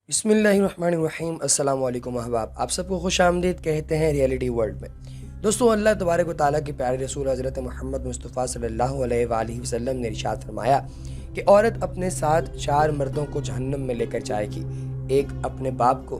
بسم اللہ الرحمن الرحیم۔ السلام علیکم احباب، آپ سب کو خوش آمدید کہتے ہیں ریئلٹی ورلڈ میں۔ دوستو، اللہ تبارک و تعالیٰ کے پیارے رسول حضرت محمد مصطفیٰ صلی اللہ علیہ وآلہ وسلم نے ارشاد فرمایا کہ عورت اپنے ساتھ 4 مردوں کو جہنم میں لے کر جائے گی، ایک اپنے باپ کو،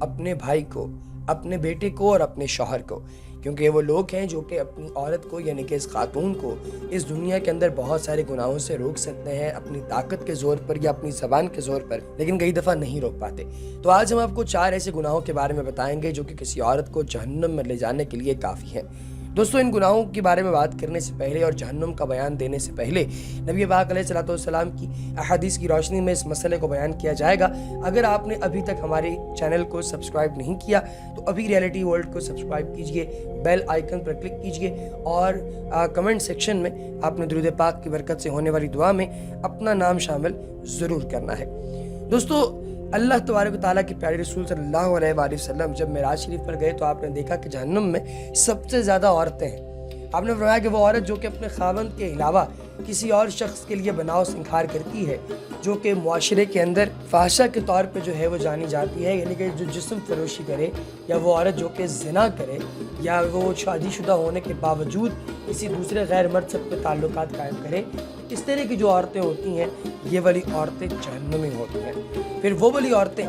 اپنے بھائی کو، اپنے بیٹے کو اور اپنے شوہر کو، کیونکہ وہ لوگ ہیں جو کہ اپنی عورت کو یعنی کہ اس خاتون کو اس دنیا کے اندر بہت سارے گناہوں سے روک سکتے ہیں اپنی طاقت کے زور پر یا اپنی زبان کے زور پر، لیکن کئی دفعہ نہیں روک پاتے۔ تو آج ہم آپ کو 4 ایسے گناہوں کے بارے میں بتائیں گے جو کہ کسی عورت کو جہنم میں لے جانے کے لیے کافی ہیں۔ دوستو، ان گناہوں کے بارے میں بات کرنے سے پہلے اور جہنم کا بیان دینے سے پہلے نبی پاک علیہ الصلوۃ والسلام کی احادیث کی روشنی میں اس مسئلے کو بیان کیا جائے گا۔ اگر آپ نے ابھی تک ہمارے چینل کو سبسکرائب نہیں کیا تو ابھی ریئلٹی ورلڈ کو سبسکرائب کیجئے، بیل آئیکن پر کلک کیجئے اور کمنٹ سیکشن میں آپ نے درود پاک کی برکت سے ہونے والی دعا میں اپنا نام شامل ضرور کرنا ہے۔ دوستو، اللہ تبارک و تعالیٰ کے پیارے رسول صلی اللہ علیہ وآلہ وسلم جب معراج شریف پر گئے تو آپ نے دیکھا کہ جہنم میں سب سے زیادہ عورتیں ہیں۔ آپ نے فرمایا کہ وہ عورت جو کہ اپنے خاوند کے علاوہ کسی اور شخص کے لیے بناؤ سنکھار کرتی ہے، جو کہ معاشرے کے اندر فحشہ کے طور پہ جو ہے وہ جانی جاتی ہے، یعنی کہ جو جسم فروشی کرے، یا وہ عورت جو کہ زنا کرے، یا وہ شادی شدہ ہونے کے باوجود کسی دوسرے غیر مرد سے اپنے تعلقات قائم کرے، اس طرح کی جو عورتیں ہوتی ہیں یہ والی عورتیں جہنمی ہوتی ہیں۔ پھر وہ والی عورتیں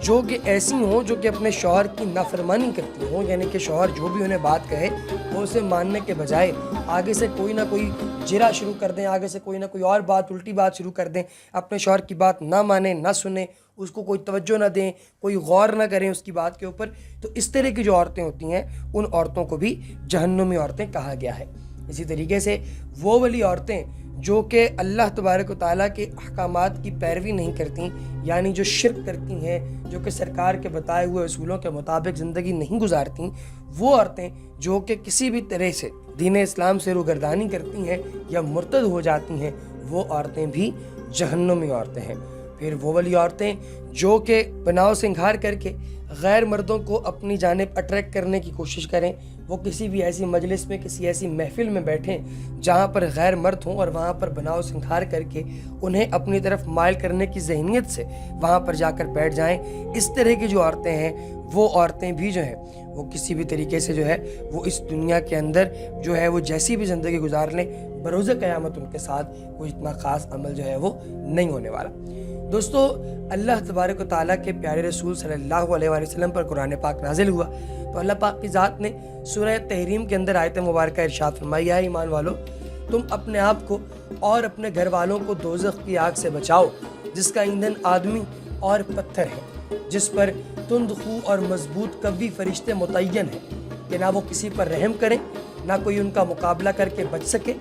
جو کہ ایسی ہوں جو کہ اپنے شوہر کی نافرمانی کرتی ہوں، یعنی کہ شوہر جو بھی انہیں بات کہے وہ اسے ماننے کے بجائے آگے سے کوئی نہ کوئی جرا شروع کر دیں، آگے سے کوئی نہ کوئی اور بات، الٹی بات شروع کر دیں، اپنے شوہر کی بات نہ مانیں، نہ سنیں، اس کو کوئی توجہ نہ دیں، کوئی غور نہ کریں اس کی بات کے اوپر۔ تو اس طرح کی جو عورتیں ہوتی ہیں ان عورتوں کو بھی جہنمی عورتیں کہا گیا ہے۔ اسی طریقے سے وہ والی عورتیں جو کہ اللہ تبارک و تعالیٰ کے احکامات کی پیروی نہیں کرتی، یعنی جو شرک کرتی ہیں، جو کہ سرکار کے بتائے ہوئے اصولوں کے مطابق زندگی نہیں گزارتی، وہ عورتیں جو کہ کسی بھی طرح سے دین اسلام سے روگردانی کرتی ہیں یا مرتد ہو جاتی ہیں، وہ عورتیں بھی جہنمی عورتیں ہیں۔ پھر وہ والی عورتیں جو کہ بناؤ سنگھار کر کے غیر مردوں کو اپنی جانب اٹریکٹ کرنے کی کوشش کریں، وہ کسی بھی ایسی مجلس میں، کسی ایسی محفل میں بیٹھیں جہاں پر غیر مرد ہوں اور وہاں پر بناؤ سنگھار کر کے انہیں اپنی طرف مائل کرنے کی ذہنیت سے وہاں پر جا کر بیٹھ جائیں۔ اس طرح کی جو عورتیں ہیں وہ عورتیں بھی جو ہیں وہ کسی بھی طریقے سے جو ہے وہ اس دنیا کے اندر جو ہے وہ جیسی بھی زندگی گزار لیں، بروز قیامت ان کے ساتھ کوئی اتنا خاص عمل جو ہے وہ نہیں ہونے والا۔ دوستو، اللہ تبارک و تعالیٰ کے پیارے رسول صلی اللہ علیہ وآلہ وسلم پر قرآن پاک نازل ہوا تو اللہ پاک کی ذات نے سورہ تحریم کے اندر آیت مبارکہ ارشاد فرمائی، اے ایمان والو، تم اپنے آپ کو اور اپنے گھر والوں کو دوزخ کی آگ سے بچاؤ جس کا ایندھن آدمی اور پتھر ہے، جس پر تند خو اور مضبوط قوی فرشتے متعین ہیں کہ نہ وہ کسی پر رحم کریں، نہ کوئی ان کا مقابلہ کر کے بچ سکے،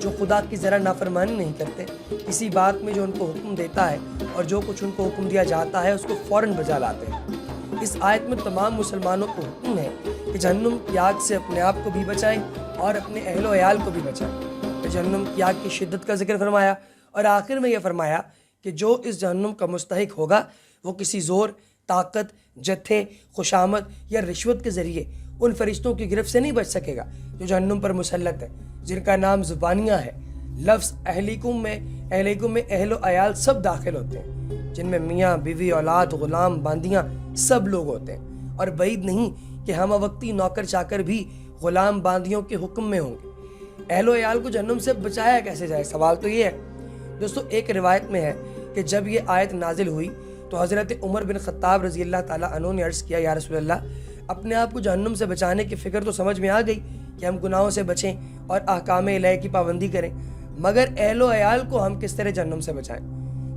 جو خدا کی ذرا نافرمانی نہیں کرتے، کسی بات میں جو ان کو حکم دیتا ہے اور جو کچھ ان کو حکم دیا جاتا ہے اس کو فوراً بجا لاتے ہیں۔ اس آیت میں تمام مسلمانوں کو حکم ہے کہ جہنم کی آگ سے اپنے آپ کو بھی بچائیں اور اپنے اہل و عیال کو بھی بچائیں۔ کہ جہنم کی آگ کی شدت کا ذکر فرمایا اور آخر میں یہ فرمایا کہ جو اس جہنم کا مستحق ہوگا وہ کسی زور، طاقت، جتھے، خوشامد یا رشوت کے ذریعے ان فرشتوں کی گرفت سے نہیں بچ سکے گا جو جہنم پر مسلط ہے، جن کا نام زبانیہ ہے۔ لفظ اہلیکم میں اہل و عیال سب داخل ہوتے ہیں، جن میں میاں، بیوی، اولاد، غلام، باندیاں سب لوگ ہوتے ہیں، اور بعید نہیں کہ ہمہ وقتی نوکر چاکر بھی غلام باندیوں کے حکم میں ہوں گے۔ اہل و عیال کو جہنم سے بچایا کیسے جائے؟ سوال تو یہ ہے۔ دوستو، ایک روایت میں ہے کہ جب یہ آیت نازل ہوئی تو حضرت عمر بن خطاب رضی اللہ تعالیٰ عنہ نے عرض کیا، یا رسول اللہ، اپنے آپ کو جہنم سے بچانے کی فکر تو سمجھ میں آ گئی کہ ہم گناہوں سے بچیں اور احکام الہی کی پابندی کریں، مگر اہل و عیال کو ہم کس طرح جہنم سے بچائیں؟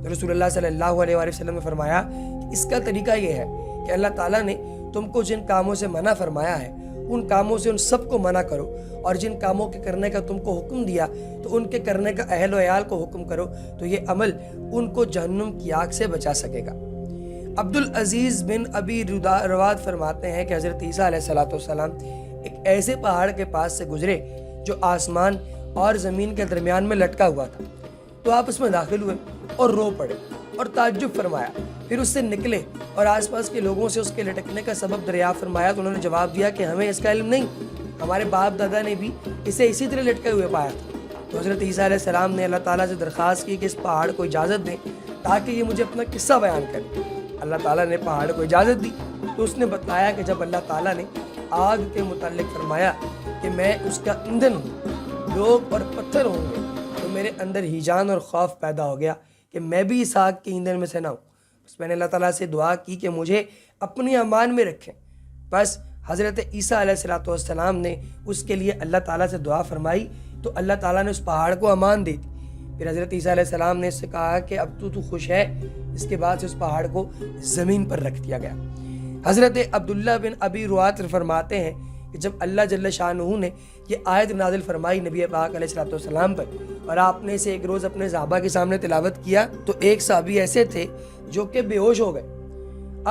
تو رسول اللہ صلی اللہ علیہ وآلہ وسلم نے فرمایا کہ اس کا طریقہ یہ ہے کہ اللہ تعالیٰ نے تم کو جن کاموں سے منع فرمایا ہے ان کاموں سے ان سب کو منع کرو، اور جن کاموں کے کرنے کا تم کو حکم دیا تو ان کے کرنے کا اہل و عیال کو حکم کرو، تو یہ عمل ان کو جہنم کی آگ سے بچا سکے گا۔ عبدالعزیز بن ابی رواد فرماتے ہیں کہ حضرت عیسیٰ علیہ السلام ایک ایسے پہاڑ کے پاس سے گزرے جو آسمان اور زمین کے درمیان میں لٹکا ہوا تھا، تو آپ اس میں داخل ہوئے اور رو پڑے اور تعجب فرمایا، پھر اس سے نکلے اور آس پاس کے لوگوں سے اس کے لٹکنے کا سبب دریافت فرمایا، تو انہوں نے جواب دیا کہ ہمیں اس کا علم نہیں، ہمارے باپ دادا نے بھی اسے اسی طرح لٹکے ہوئے پایا تھا۔ تو حضرت عیسیٰ علیہ السلام نے اللہ تعالیٰ سے درخواست کی کہ اس پہاڑ کو اجازت دیں تاکہ یہ مجھے اپنا قصہ بیان کرے۔ اللہ تعالیٰ نے پہاڑ کو اجازت دی تو اس نے بتایا کہ جب اللہ تعالیٰ نے آگ کے متعلق فرمایا کہ میں اس کا ایندھن ہوں، لوگ اور پتھر ہوں گے، تو میرے اندر ہیجان اور خوف پیدا ہو گیا کہ میں بھی اس آگ کے ایندھن میں سے نہ ہوں۔ بس میں نے اللہ تعالیٰ سے دعا کی کہ مجھے اپنی امان میں رکھیں۔ بس حضرت عیسیٰ علیہ السلام نے اس کے لیے اللہ تعالیٰ سے دعا فرمائی تو اللہ تعالیٰ نے اس پہاڑ کو امان دے دی۔ پھر حضرت عیسیٰ علیہ السلام نے اس سے کہا کہ اب تو خوش ہے۔ اس کے بعد سے اس پہاڑ کو زمین پر رکھ دیا گیا۔ حضرت عبداللہ بن ابی رواتر فرماتے ہیں کہ جب اللہ جل شانہ نے یہ آیت نازل فرمائی نبی پاک علیہ السلام پر اور آپ نے اسے ایک روز اپنے صحابہ کے سامنے تلاوت کیا تو ایک صحابی ایسے تھے جو کہ بے ہوش ہو گئے۔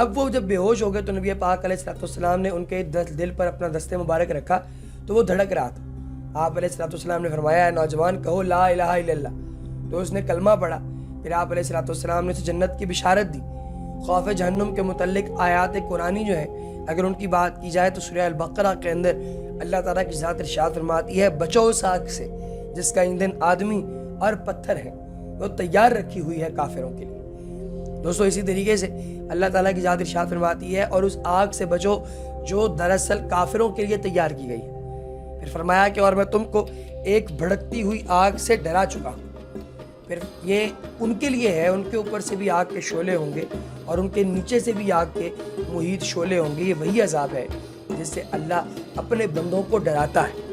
اب وہ جب بے ہوش ہو گئے تو نبی پاک علیہ السلام نے ان کے دل پر اپنا دست مبارک رکھا تو وہ دھڑک رہا تھا۔ آپ علیہ السلام نے فرمایا اے نوجوان کہو لا الہ الا اللہ، تو اس نے کلمہ پڑھا۔ پھر آپ علیہ السلام نے اسے جنت کی بشارت دی۔ خوف جہنم کے متعلق آیات قرآنی جو ہیں اگر ان کی بات کی جائے تو سورہ البقرہ کے اندر اللہ تعالیٰ کی ذات ارشاد فرماتی ہے بچو اس آگ سے جس کا ایندھن آدمی اور پتھر ہے، وہ تیار رکھی ہوئی ہے کافروں کے لیے۔ دوستو اسی طریقے سے اللہ تعالیٰ کی ذات ارشاد فرماتی ہے اور اس آگ سے بچو جو دراصل کافروں کے لیے تیار کی گئی ہے۔ پھر فرمایا کہ اور میں تم کو ایک بھڑکتی ہوئی آگ سے ڈرا چکا ہوں۔ پھر یہ ان کے لیے ہے، ان کے اوپر سے بھی آگ کے شعلے ہوں گے اور ان کے نیچے سے بھی آگ کے محیط شعلے ہوں گے۔ یہ وہی عذاب ہے جس سے اللہ اپنے بندوں کو ڈراتا ہے۔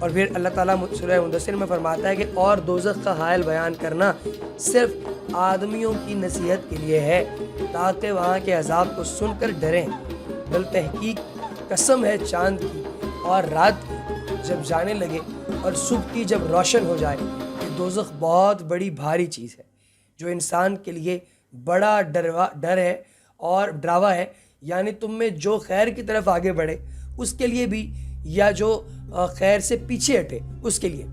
اور پھر اللہ تعالیٰ سورہ مدثر میں فرماتا ہے کہ اور دوزخ کا حال بیان کرنا صرف آدمیوں کی نصیحت کے لیے ہے تاکہ وہاں کے عذاب کو سن کر ڈریں۔ بل تحقیق قسم ہے چاند کی اور رات جب جانے لگے اور صبح کی جب روشن ہو جائے، یہ دوزخ بہت بڑی بھاری چیز ہے جو انسان کے لیے بڑا ڈر ہے اور ڈراوا ہے، یعنی تم میں جو خیر کی طرف آگے بڑھے اس کے لیے بھی یا جو خیر سے پیچھے ہٹے اس کے لیے۔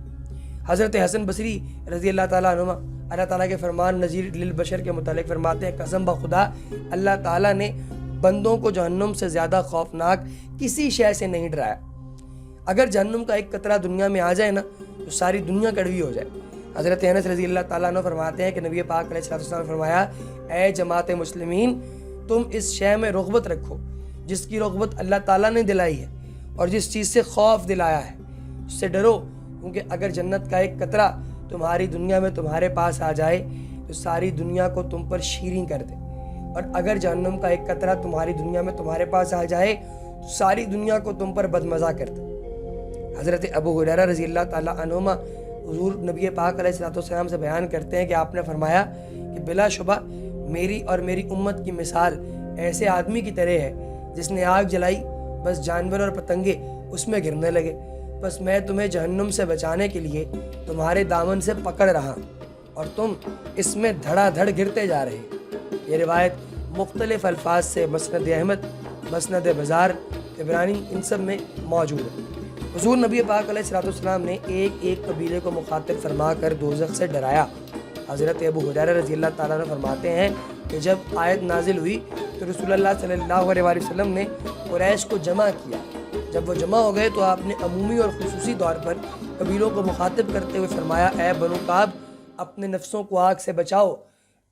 حضرت حسن بصری رضی اللہ تعالیٰ عنہ اللہ تعالیٰ کے فرمان نذیر للبشر کے متعلق فرماتے ہیں قسم بخدا اللہ تعالیٰ نے بندوں کو جہنم سے زیادہ خوفناک کسی شے سے نہیں ڈرایا۔ اگر جہنم کا ایک قطرہ دنیا میں آ جائے نا تو ساری دنیا کڑوی ہو جائے۔ حضرت انس رضی اللہ تعالیٰ عنہ فرماتے ہیں کہ نبی پاک علیہ السلام نے فرمایا اے جماعت مسلمین تم اس شے میں رغبت رکھو جس کی رغبت اللہ تعالیٰ نے دلائی ہے اور جس چیز سے خوف دلایا ہے اس سے ڈرو، کیونکہ اگر جنت کا ایک قطرہ تمہاری دنیا میں تمہارے پاس آ جائے تو ساری دنیا کو تم پر شیریں کر دے، اور اگر جہنم کا ایک قطرہ تمہاری دنیا میں تمہارے پاس آ جائے تو ساری دنیا کو تم پر بدمزہ کر دے۔ حضرت ابو ہریرہ رضی اللہ تعالیٰ عنہما حضور نبی پاک علیہ السلام سے بیان کرتے ہیں کہ آپ نے فرمایا کہ بلا شبہ میری اور میری امت کی مثال ایسے آدمی کی طرح ہے جس نے آگ جلائی، بس جانور اور پتنگے اس میں گرنے لگے، بس میں تمہیں جہنم سے بچانے کے لیے تمہارے دامن سے پکڑ رہا اور تم اس میں دھڑا دھڑ گرتے جا رہے۔ یہ روایت مختلف الفاظ سے مسند احمد، مسند بزار، عبرانی ان سب میں موجود ہے۔ حضور نبی پاک علیہ السلام نے ایک ایک قبیلے کو مخاطب فرما کر دوزخ سے ڈرایا۔ حضرت ابو ہریرہ رضی اللہ تعالیٰ عنہ فرماتے ہیں کہ جب آیت نازل ہوئی تو رسول اللہ صلی اللہ علیہ وسلم نے قریش کو جمع کیا۔ جب وہ جمع ہو گئے تو آپ نے عمومی اور خصوصی طور پر قبیلوں کو مخاطب کرتے ہوئے فرمایا اے بنو کعب اپنے نفسوں کو آگ سے بچاؤ،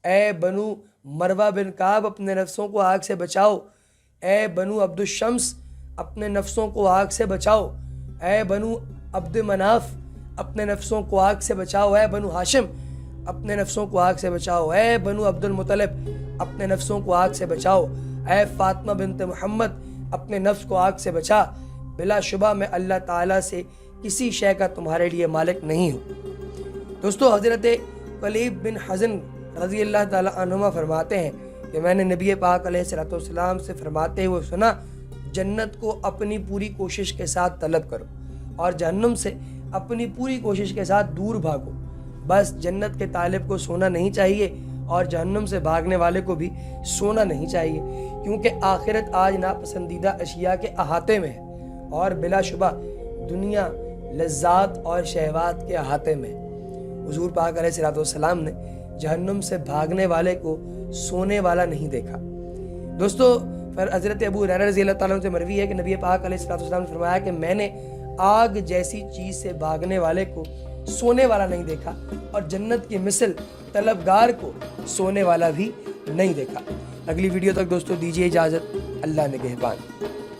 اے بنو مروہ بن کعب اپنے نفسوں کو آگ سے بچاؤ، اے بنو عبد الشمس اپنے نفسوں کو آگ سے بچاؤ، اے بنو عبد مناف اپنے نفسوں کو آگ سے بچاؤ، اے بنو ہاشم اپنے نفسوں کو آگ سے بچاؤ، اے بنو عبد المطلب اپنے نفسوں کو آگ سے بچاؤ، اے فاطمہ بنت محمد اپنے نفس کو آگ سے بچا، بلا شبہ میں اللہ تعالیٰ سے کسی شے کا تمہارے لیے مالک نہیں ہوں۔ دوستو حضرت قلیب بن حزن رضی اللہ تعالیٰ عنہما فرماتے ہیں کہ میں نے نبی پاک علیہ السلام سے فرماتے ہوئے سنا جنت کو اپنی پوری کوشش کے ساتھ طلب کرو اور جہنم سے اپنی پوری کوشش کے ساتھ دور بھاگو۔ بس جنت کے طالب کو سونا نہیں چاہیے اور جہنم سے بھاگنے والے کو بھی سونا نہیں چاہیے، کیونکہ آخرت آج ناپسندیدہ اشیاء کے احاطے میں ہے اور بلا شبہ دنیا لذات اور شہوات کے احاطے میں ہے۔ حضور پاک علیہ السلام نے جہنم سے بھاگنے والے کو سونے والا نہیں دیکھا۔ دوستو حضرت ابو ہریرہ رضی اللہ تعالیٰ عنہ سے مروی ہے کہ نبی پاک علیہ السلام نے فرمایا کہ میں نے آگ جیسی چیز سے بھاگنے والے کو سونے والا نہیں دیکھا اور جنت کی مثل طلبگار کو سونے والا بھی نہیں دیکھا۔ اگلی ویڈیو تک دوستوں دیجیے اجازت، اللہ نگہبان۔